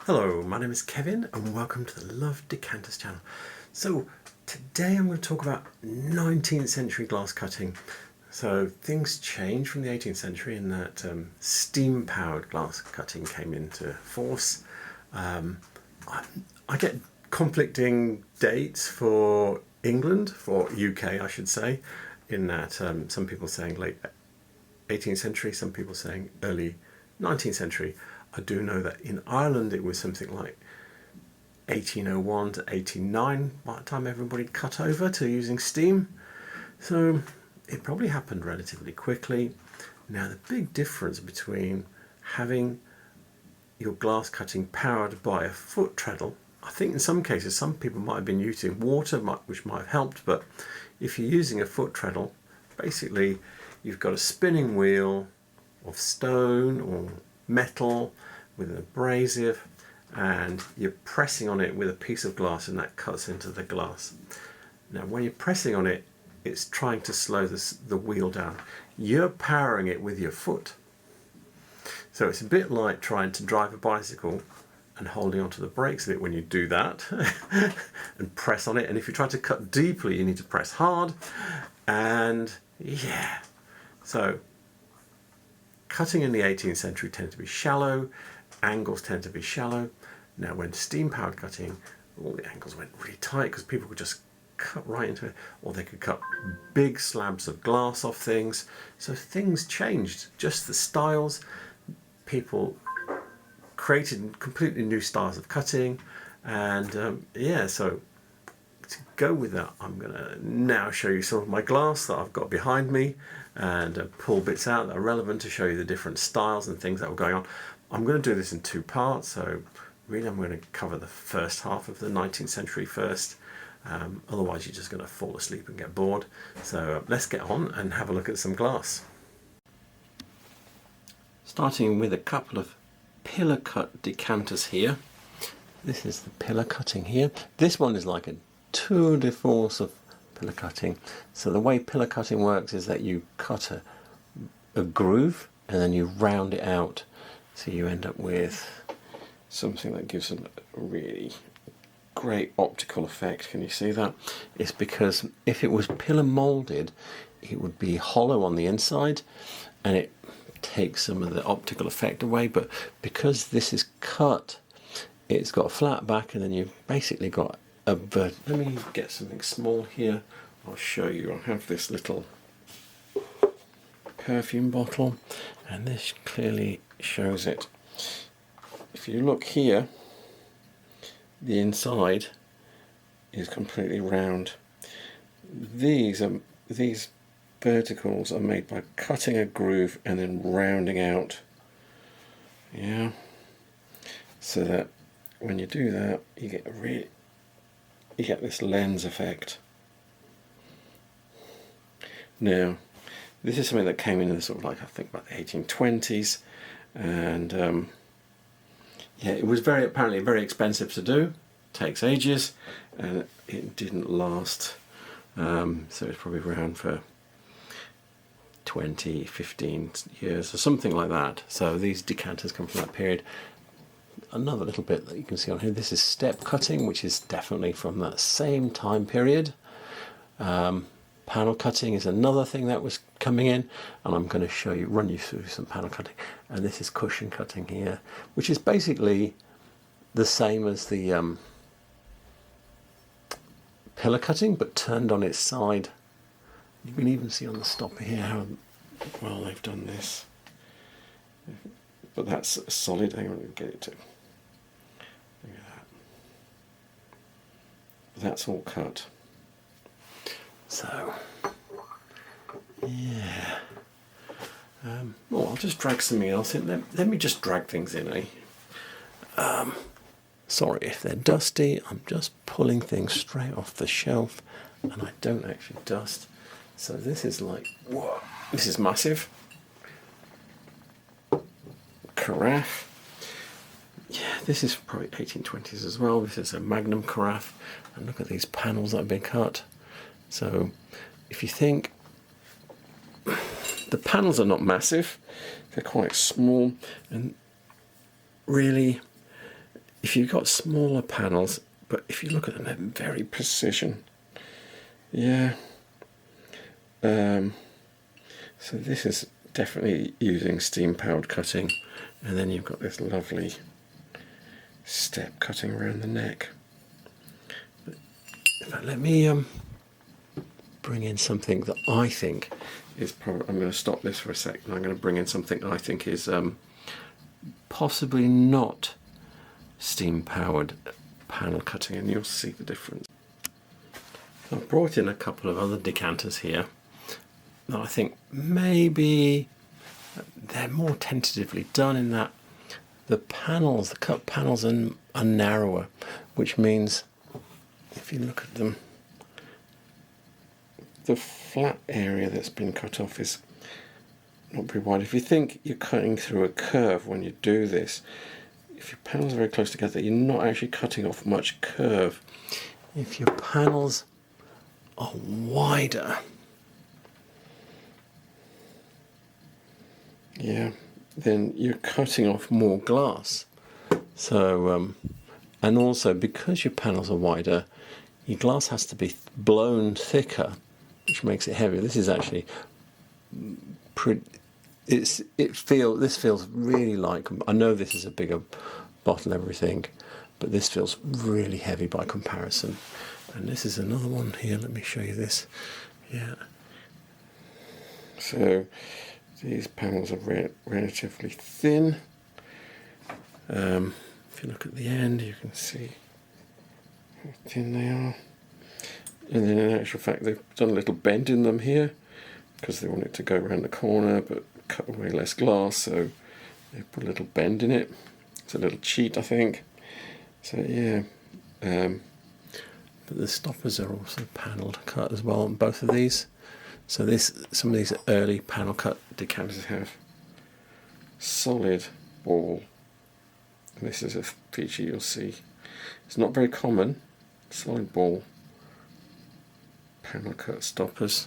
Hello, my name is Kevin and welcome to the Love Decanters channel. So today I'm going to talk about 19th century glass cutting. So things changed from the 18th century in that steam powered glass cutting came into force. I get conflicting dates for England, for UK I should say, in that some people saying late 18th century, some people saying early 19th century. I do know that in Ireland it was something like 1801 to 1809 by the time everybody cut over to using steam. So it probably happened relatively quickly. Now the big difference between having your glass cutting powered by a foot treadle, I think in some cases some people might have been using water, which might have helped, but if you're using a foot treadle, basically you've got a spinning wheel of stone or metal with an abrasive, and you're pressing on it with a piece of glass and that cuts into the glass. Now when you're pressing on it, it's trying to slow the wheel down. You're powering it with your foot. So it's a bit like trying to drive a bicycle and holding onto the brakes of it when you do that and press on it. And if you try to cut deeply, you need to press hard. And yeah, so cutting in the 18th century tended to be shallow, angles tend to be shallow. Now when steam powered cutting, all the angles went really tight because people could just cut right into it, or they could cut big slabs of glass off things. So things changed, just the styles. People created completely new styles of cutting, and yeah, so to go with that, I'm going to now show you some of my glass that I've got behind me and pull bits out that are relevant to show you the different styles and things that were going on. I'm going to do this in two parts, so really I'm going to cover the first half of the 19th century first. Otherwise you're just going to fall asleep and get bored. So let's get on and have a look at some glass. Starting with a couple of pillar cut decanters here. This is the pillar cutting here. This one is like a tour de force of pillar cutting. So the way pillar cutting works is that you cut a groove and then you round it out, so you end up with something that gives a really great optical effect. Can you see that? It's because if it was pillar molded, it would be hollow on the inside and it takes some of the optical effect away, but because this is cut, it's got a flat back, and then you've basically got a let me get something small here, I'll show you. I have this little perfume bottle and this clearly shows it. If you look here, the inside is completely round. These verticals are made by cutting a groove and then rounding out, yeah, so that when you do that you get this lens effect. Now this is something that came in sort of like, I think about the 1820s, and yeah, it was apparently very expensive to do, takes ages, and it didn't last, so it's probably around for 15 years or something like that. So these decanters come from that period. Another little bit that you can see on here, this is step cutting, which is definitely from that same time period. Panel cutting is another thing that was coming in, and I'm going to run you through some panel cutting. And this is cushion cutting here, which is basically the same as the pillar cutting, but turned on its side. You can even see on the stopper here how well they've done this. But that's solid. Hang on, let me get it to. Look at that. That's all cut. So, yeah. Well, I'll just drag something else in. Let me just drag things in, eh? Sorry if they're dusty. I'm just pulling things straight off the shelf, and I don't actually dust. So this is like, whoa, this is massive. Carafe. Yeah, this is probably 1820s as well. This is a magnum carafe, and look at these panels that have been cut. So if you think, the panels are not massive, they're quite small, and really if you've got smaller panels, but if you look at them, they're very precision. Yeah. So this is definitely using steam-powered cutting, and then you've got this lovely step cutting around the neck. In fact, let me bring in something that I think is probably. I'm going to stop this for a second. I'm going to bring in something I think is possibly not steam-powered panel cutting, and you'll see the difference. I've brought in a couple of other decanters here that I think maybe they're more tentatively done in that the panels, the cut panels are narrower, which means if you look at them, the flat area that's been cut off is not very wide. If you think you're cutting through a curve when you do this, if your panels are very close together, you're not actually cutting off much curve. If your panels are wider, yeah, then you're cutting off more glass. So, and also because your panels are wider, your glass has to be blown thicker, which makes it heavier. This is actually this feels really like, I know this is a bigger bottle and everything, but this feels really heavy by comparison. And this is another one here. Let me show you this. Yeah. So these panels are relatively thin. If you look at the end, you can see how thin they are. And then in actual fact, they've done a little bend in them here because they want it to go around the corner but cut away less glass, so they put a little bend in it. It's a little cheat, I think. So yeah. But the stoppers are also panelled cut as well on both of these. So some of these early panel cut decanters have solid ball. And this is a feature you'll see. It's not very common. Solid ball panel cut stoppers.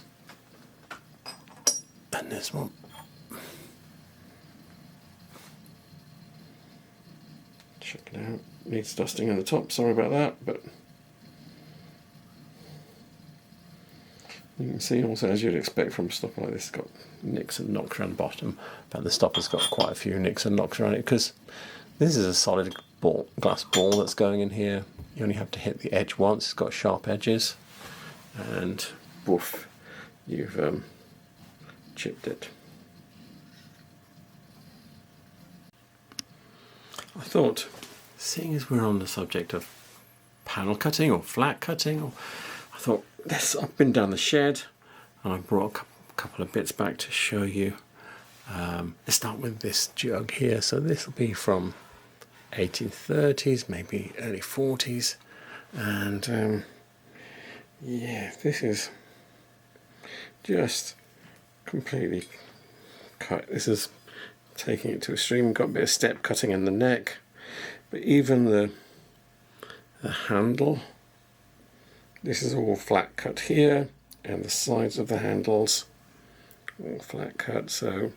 And this one. Check it out. Needs dusting on the top. Sorry about that, but you can see also, as you'd expect from a stopper like this, it's got nicks and knocks around the bottom, but the stopper's got quite a few nicks and knocks around it because this is a solid glass ball that's going in here. You only have to hit the edge once. It's got sharp edges, and woof, you've chipped it. I thought, seeing as we're on the subject of panel cutting or flat cutting, I thought, I've been down the shed and I brought a couple of bits back to show you. Let's start with this jug here. So this will be from 1830s, maybe early 40s, and yeah, this is just completely cut. This is taking it to extreme. Got a bit of step cutting in the neck, but even the handle, this is all flat cut here, and the sides of the handles all flat cut. So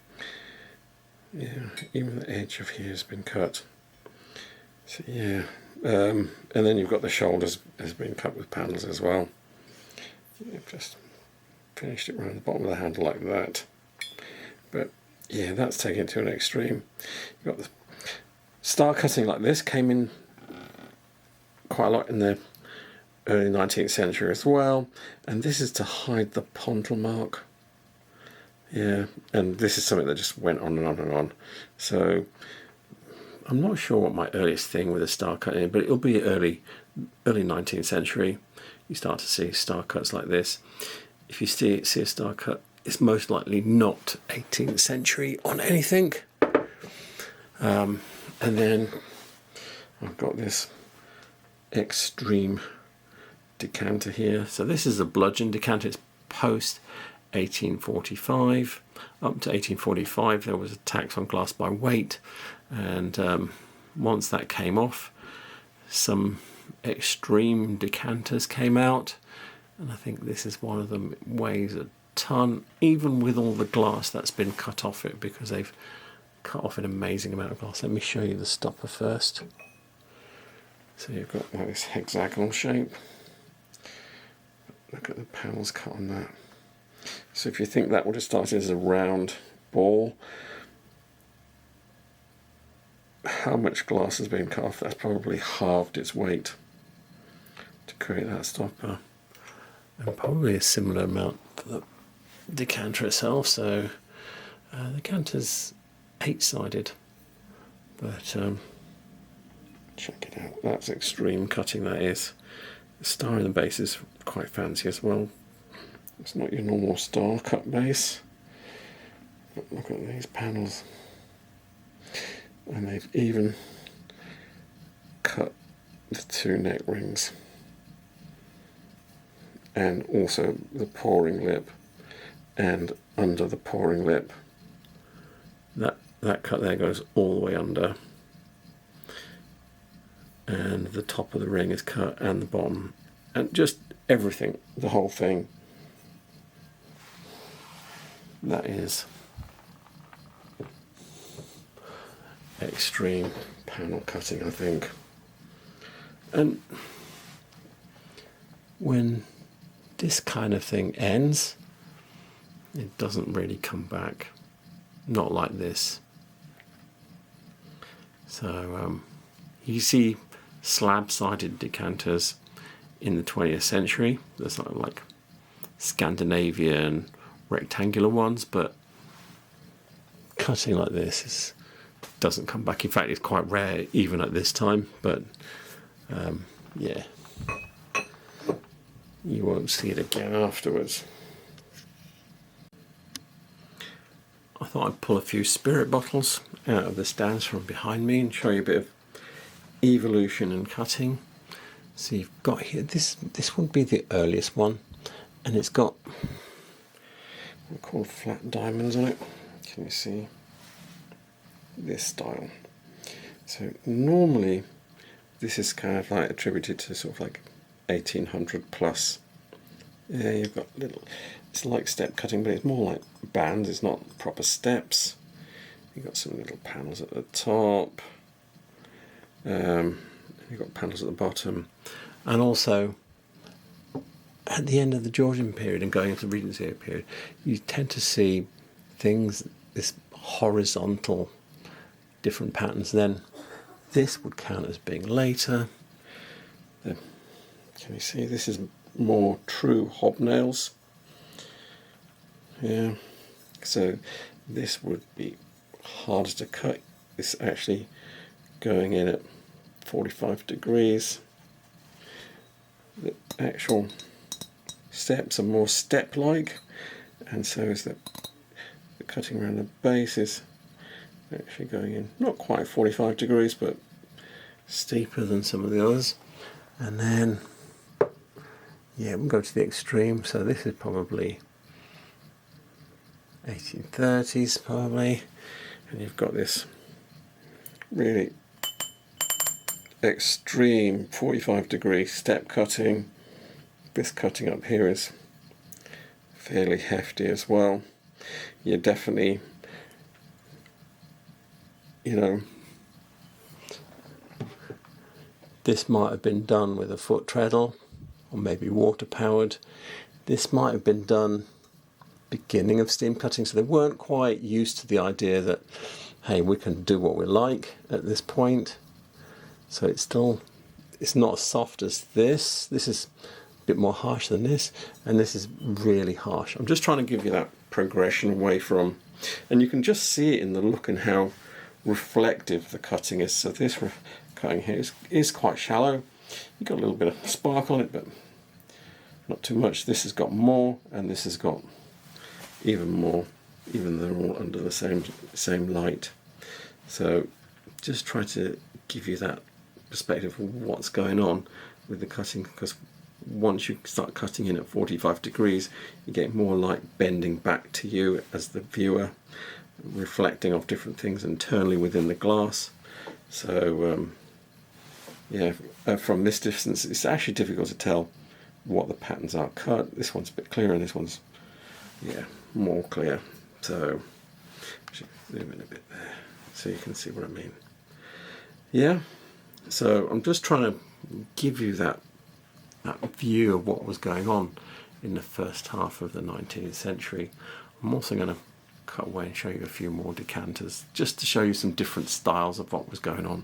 yeah, even the edge of here has been cut. So yeah, and then you've got the shoulders has been cut with panels as well. You've just finished it around the bottom of the handle like that. But yeah, that's taken it to an extreme. You've got the star cutting like this, came in quite a lot in the early 19th century as well, and this is to hide the pontle mark. Yeah, and this is something that just went on and on and on. So I'm not sure what my earliest thing with a star cut is, but it'll be early 19th century. You start to see star cuts like this. If you see a star cut, it's most likely not 18th century on anything. And then I've got this extreme decanter here. So this is a bludgeon decanter. It's post 1845. Up to 1845 there was a tax on glass by weight, and once that came off, some extreme decanters came out, and I think this is one of them. It weighs a ton, even with all the glass that's been cut off it, because they've cut off an amazing amount of glass. Let me show you the stopper first. So you've got this hexagonal shape. Look at the panels cut on that. So if you think that would have started as a round ball, how much glass has been cut off? That's probably halved its weight to create that stopper. And probably a similar amount for the decanter itself. So the decanter's 8-sided, but check it out. That's extreme cutting, that is. The star in the base is quite fancy as well. It's not your normal star cut base. But look at these panels. And they've even cut the 2 neck rings. And also the pouring lip and under the pouring lip. That cut there goes all the way under. And the top of the ring is cut and the bottom. And just everything, the whole thing. That is extreme panel cutting, I think. And when this kind of thing ends, it doesn't really come back. Not like this. So you see slab-sided decanters in the 20th century. There's sort of like Scandinavian rectangular ones, but cutting like this doesn't come back. In fact, it's quite rare even at this time, but yeah, you won't see it again afterwards. I thought I'd pull a few spirit bottles out of the stands from behind me and show you a bit of evolution and cutting. So you've got here, this would be the earliest one, and it's got what are called flat diamonds on it. Can you see this style? So normally this is kind of like attributed to sort of like 1800 plus. Yeah, you've got little, it's like step cutting, but it's more like bands, it's not proper steps. You've got some little panels at the top, you've got panels at the bottom, and also at the end of the Georgian period and going into the Regency period, you tend to see things, this horizontal different patterns. Then this would count as being later. Can you see this is more true hobnails? Yeah, so this would be harder to cut. It's actually going in at 45 degrees. The actual steps are more step-like, and so is the cutting around the base is actually going in not quite 45 degrees, but steeper than some of the others. And then yeah, we'll go to the extreme. So this is probably 1830s probably, and you've got this really extreme 45 degree step cutting. This cutting up here is fairly hefty as well. You're definitely, this might have been done with a foot treadle or maybe water powered. This might have been done beginning of steam cutting, so they weren't quite used to the idea that, hey, we can do what we like at this point. So it's not as soft as this. This is a bit more harsh than this, and this is really harsh. I'm just trying to give you that progression away from, and you can just see it in the look and how reflective the cutting is. So this cutting here is quite shallow. You've got a little bit of spark on it, but not too much. This has got more, and this has got even more, even though they're all under the same light. So just try to give you that perspective of what's going on with the cutting, because once you start cutting in at 45 degrees, you get more light bending back to you as the viewer, reflecting off different things internally within the glass. So yeah, from this distance it's actually difficult to tell what the patterns are cut. This one's a bit clearer and this one's, yeah, more clear. So zoom in a bit there so you can see what I mean. Yeah, So I'm just trying to give you that view of what was going on in the first half of the 19th century. I'm also going to cut away and show you a few more decanters, just to show you some different styles of what was going on.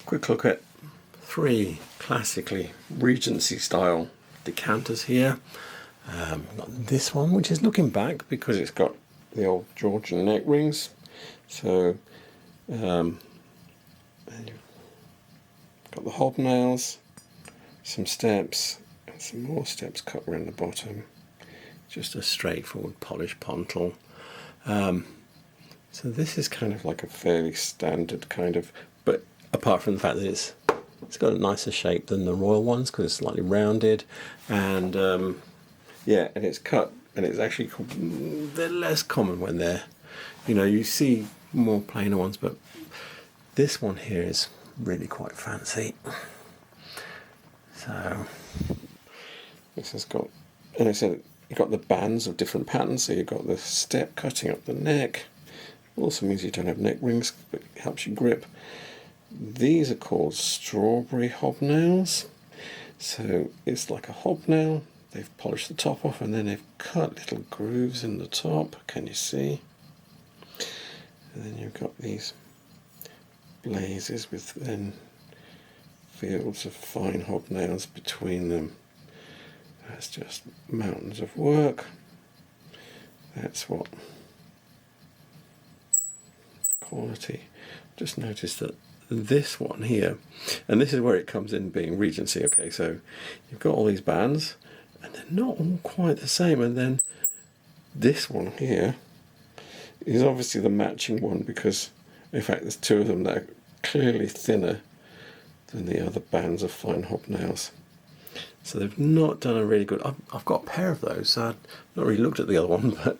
Quick look at 3 classically Regency style decanters here. Got this one, which is looking back because it's got the old Georgian neck rings. So and you've got the hobnails, some steps, and some more steps cut around the bottom. Just a straightforward polished pontal. So this is kind of like a fairly standard kind of, but apart from the fact that it's got a nicer shape than the royal ones because it's slightly rounded, and yeah, and it's cut, and it's actually, they're less common when they're, you see more plainer ones, but this one here is really quite fancy. So this has got, and I said, you've got the bands of different patterns, so you've got the step cutting up the neck. Also means you don't have neck rings, but it helps you grip. These are called strawberry hobnails. So it's like a hobnail, they've polished the top off, and then they've cut little grooves in the top, can you see? And then you've got these blazes with then fields of fine hobnails between them. That's just mountains of work. That's what quality. Just notice that this one here, and this is where it comes in being Regency. Okay, so you've got all these bands, and they're not all quite the same. And then this one here is obviously the matching one because, in fact, there's 2 of them that are clearly thinner than the other bands of fine hobnails. So they've not done a really good. I've got a pair of those. So I've not really looked at the other one, but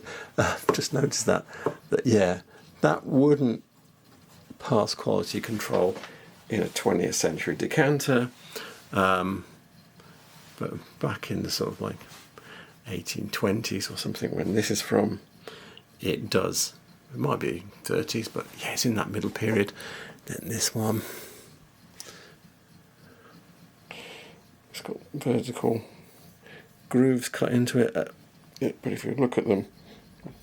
just noticed that yeah, that wouldn't pass quality control in a 20th century decanter, but back in the sort of like 1820s or something, when this is from, it does. It might be 30s, but yeah, it's in that middle period. Then this one, it's got vertical grooves cut into it, but if you look at them,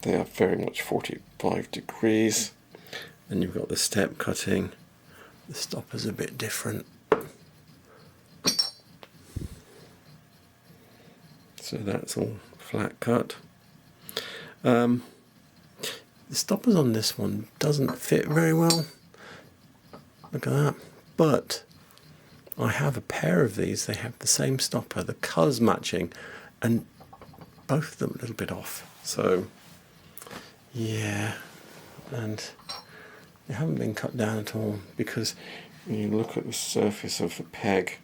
they are very much 45 degrees. Then you've got the step cutting. The stopper's a bit different. So that's all flat cut. The stoppers on this one doesn't fit very well. Look at that. But I have a pair of these. They have the same stopper. The colour's matching, and both of them a little bit off. So yeah, and they haven't been cut down at all, because when you look at the surface of the peg,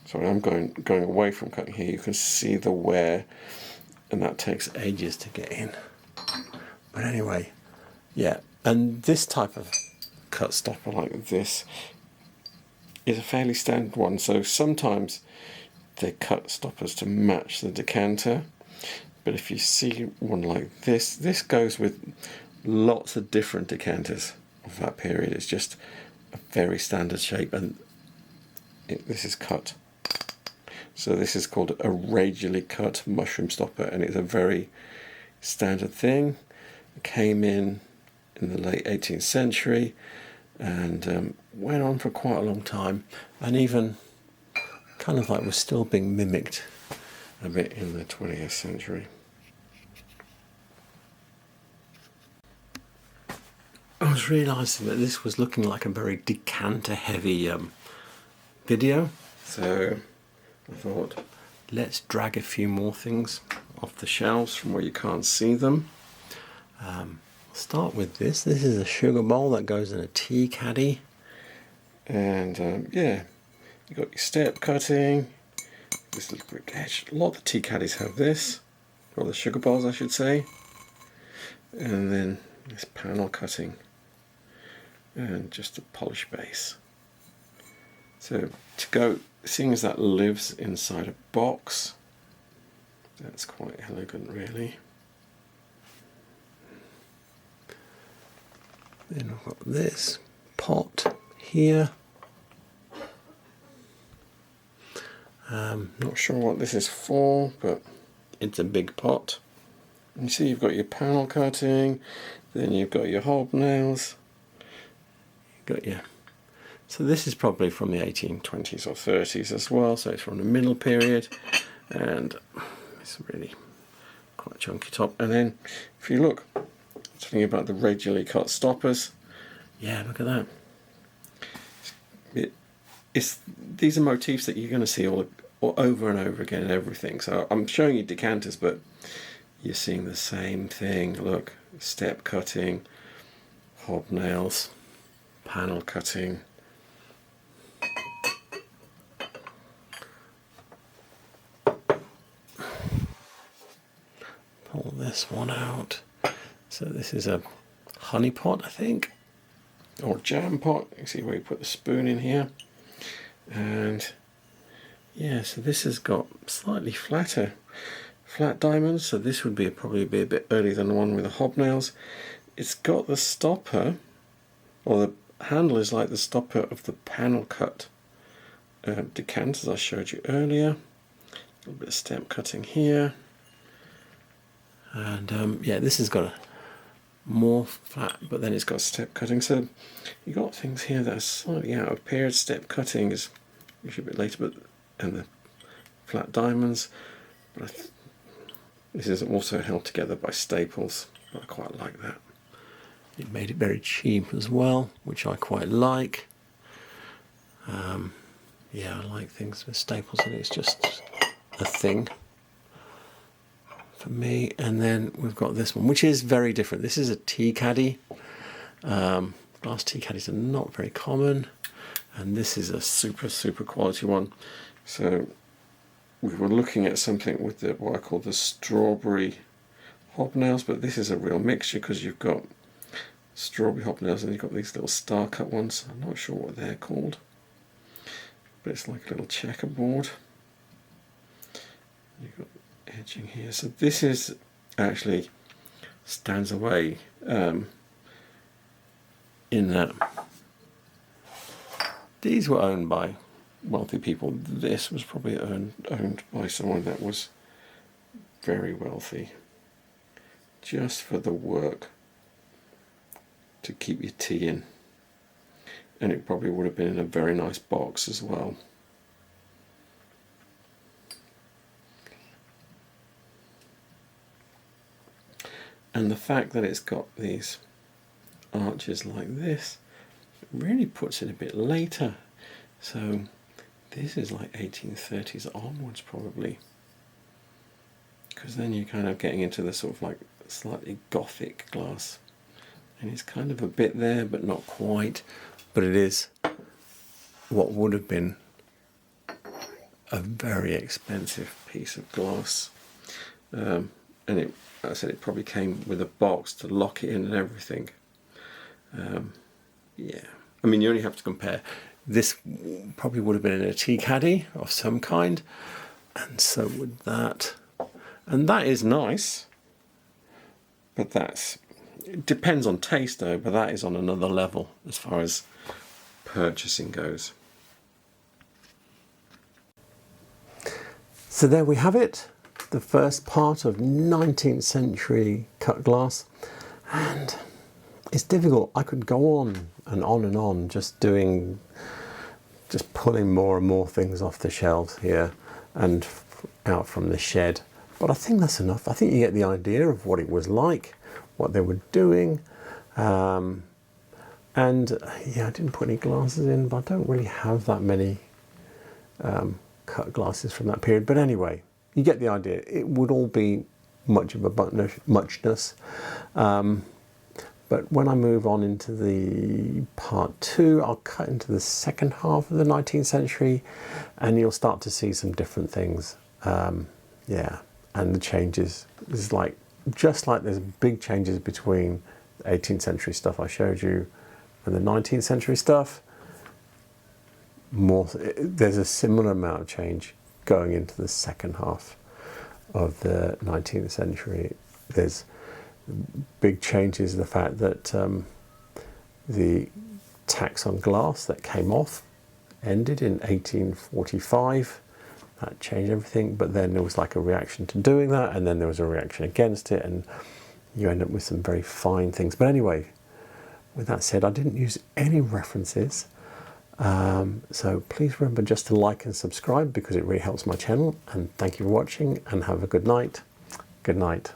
sorry, I'm going away from cutting here, you can see the wear, and that takes ages to get in. But anyway, yeah, and this type of cut stopper like this is a fairly standard one. So sometimes they cut stoppers to match the decanter, but if you see one like this, this goes with lots of different decanters of that period. It's just a very standard shape, and this is cut. So this is called a radially cut mushroom stopper, and it's a very standard thing. It came in the late 18th century and went on for quite a long time, and even kind of like was still being mimicked a bit in the 20th century. I was realising that this was looking like a very decanter heavy video, so I thought, let's drag a few more things off the shelves from where you can't see them. I'll start with this. This is a sugar bowl that goes in a tea caddy, and yeah, you got your step cutting, this little brick edge. A lot of the tea caddies have this, or the sugar bowls I should say, and then this panel cutting, and just a polished base. So to go, seeing as that lives inside a box, that's quite elegant really. Then I've got this pot here. Not sure what this is for, but it's a big pot. And you see you've got your panel cutting, then you've got your hobnails, you've got your... So this is probably from the 1820s or 30s as well, so it's from the middle period, and it's really quite chunky top. And then if you look, talking about the regularly cut stoppers, yeah, look at that. These are motifs that you're going to see all over and over again in everything. So I'm showing you decanters, but you're seeing the same thing. Look, step cutting, hobnails, panel cutting. Pull this one out. So this is a honey pot, I think, or jam pot. You see where you put the spoon in here. And yeah, so this has got slightly flat diamonds, so this would be probably be a bit earlier than the one with the hobnails. It's got the stopper, or the handle is like the stopper of the panel cut decanters I showed you earlier. A little bit of step cutting here. And yeah, this has got a more flat, but then it's got step cutting. So you got things here that are slightly out of period. Step cutting is usually a bit later, but and the flat diamonds. But this is also held together by staples. But I quite like that. It made it very cheap as well, which I quite like. Yeah, I like things with staples, and it's just a thing for me. And then we've got this one, which is very different. This is a tea caddy. Glass tea caddies are not very common, and this is a super quality one. So we were looking at something with the what I call the strawberry hobnails, but this is a real mixture because you've got strawberry hobnails and you've got these little star cut ones. I'm not sure what they're called, but it's like a little checkerboard. You've got edging here. So this is actually stands away in that these were owned by wealthy people. This was probably owned by someone that was very wealthy, just for the work to keep your tea in. And it probably would have been in a very nice box as well. And the fact that it's got these arches like this really puts it a bit later. So this is like 1830s onwards probably, because then you're kind of getting into the sort of like slightly gothic glass, and it's kind of a bit there but not quite, but it is what would have been a very expensive piece of glass. And it, as I said, it probably came with a box to lock it in and everything. Yeah, I mean, you only have to compare. This probably would have been in a tea caddy of some kind, and so would that. And that is nice, but it depends on taste though, but that is on another level as far as purchasing goes. So there we have it, the first part of 19th century cut glass. And it's difficult. I could go on and on, just pulling more and more things off the shelves here and out from the shed. But I think that's enough. I think you get the idea of what it was like, what they were doing. And yeah, I didn't put any glasses in, but I don't really have that many cut glasses from that period. But anyway, you get the idea. It would all be much of a muchness. But when I move on into the part 2, I'll cut into the second half of the 19th century, and you'll start to see some different things. Yeah, and the changes is just like there's big changes between the 18th century stuff I showed you and the 19th century stuff. There's a similar amount of change going into the second half of the 19th century. There's big changes, the fact that the tax on glass that came off, ended in 1845. That changed everything, but then there was like a reaction to doing that, and then there was a reaction against it, and you end up with some very fine things. But anyway, with that said, I didn't use any references, so please remember just to like and subscribe because it really helps my channel. And thank you for watching, and have a good night. Good night.